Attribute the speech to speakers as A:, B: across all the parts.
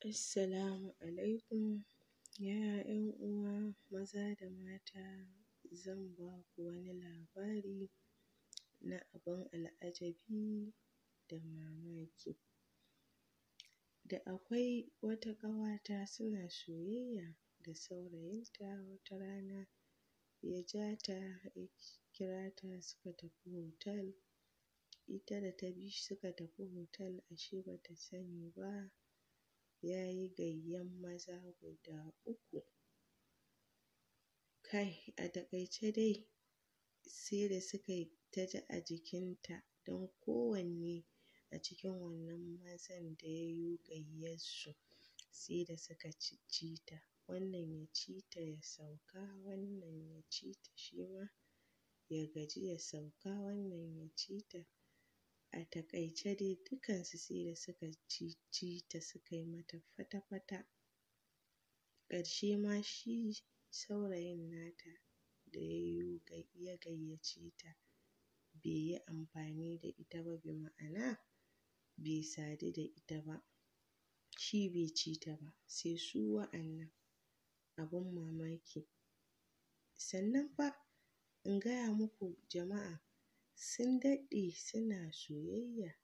A: Assalamu alaikum, ya 'yan uwa maza da mata. Zan ba ku wani labari na abin al'ajabi da mamaki. Da akwai wata ƙawata suna soyayya da saurayinta. Wata rana ya ja ta ya kira ta suka tafi hotel. Ita da ta bi shi suka tafi hotel, ashe ba ta sani ba ya yi gayyan maza guda 3. Kai, a taƙaice dai sai da suka yi ta ji a jikinta don kowanne a cikin wannan mazan da ya yo gayyarsu sai da suka ci ta. Wannan ya ci ta ya sauka, wannan ya ci ta shi ma ya gaji ya sauka, wannan ya ci ta. A taƙaice dai dukansu sai da suka ci ta suka yi mata fata-fata. Ƙarshe ma shi saurayin nata da ya gayyace ta bai yi amfani da ita ba, bi ma'ana bai sadu da ita ba, shi bai ci ta ba, sai su wa'annan. Abin mamaki. Sannan fa in gaya muku jama'a, sun daɗe suna soyayya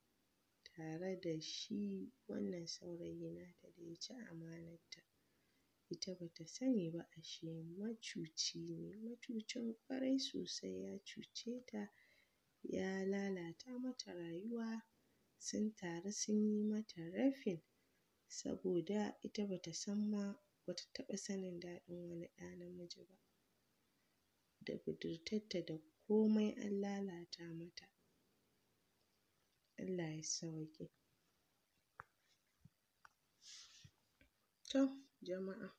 A: tare da shi wannan saurayi nata da ya ci amanarta. Ita ba ta sani ba ashe macuci ne, macucin ƙwarai sosai. Ya cuce ta, ya lalata mata rayuwa, sun taru sun yi mata rafin saboda ita ba ta san ma, ba ta taɓa sanin daɗin wani ɗa namiji ba. Da budurtarta da komai an lalata mata. Allah ya sawwaƙe. To jama'a,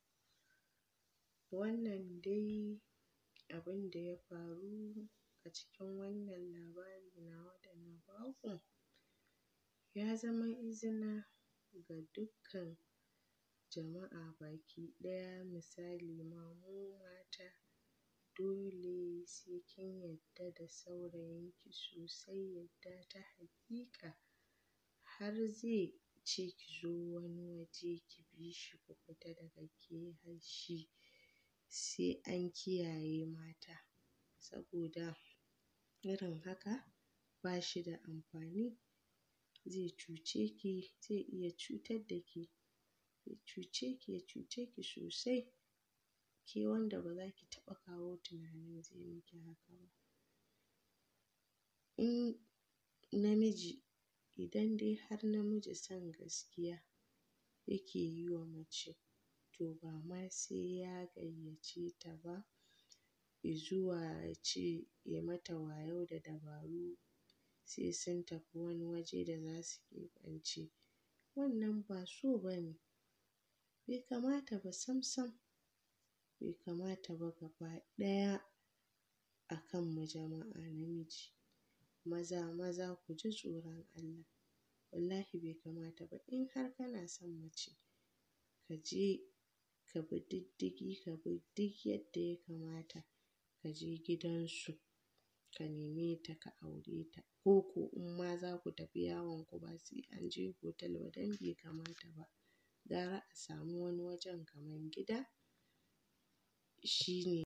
A: wannan dai abin da ya faru a cikin wannan labari nawa da na ba ku ya zama izina ga dukkan jama'a baki ɗaya. Misali ma mu mata, dole sai kin yarda da saurayinki sosai, yarda ta haƙiƙa, har zai ce ki zo wani waje ki bi shi ku fita daga ke har shi, sai an kiyaye mata saboda irin haka ba shi da amfani. Zai cuce ki, zai iya cutar da ke, ya cuce ki sosai. Ke wanda ba za ki taɓa kawo tunanin zai miki haka ba. Idan dai har namiji son gaskiya yake yi wa mace, to ba ma sai ya gayyace ta ba, izuwa ya ce ya mata wayo da dabaru sai sun tafi wani waje da za su keɓance. Wannan ba so ba ne, bai kamata ba sam-sam, bai kamata ba gaba ɗaya a kanmu jama'a namiji. Maza ku ji tsoron Allah, wallahi bai kamata ba. In har kana son mace, ka je ka bi diddigi, ka bi duk yadda ya kamata, ka je gidansu ka neme ta ka aure ta. Ko in ma za ku tafi yawon ku ba sai an je hotel ba don bai kamata ba. Gara a samu wani wajen kaman gida, shi ne.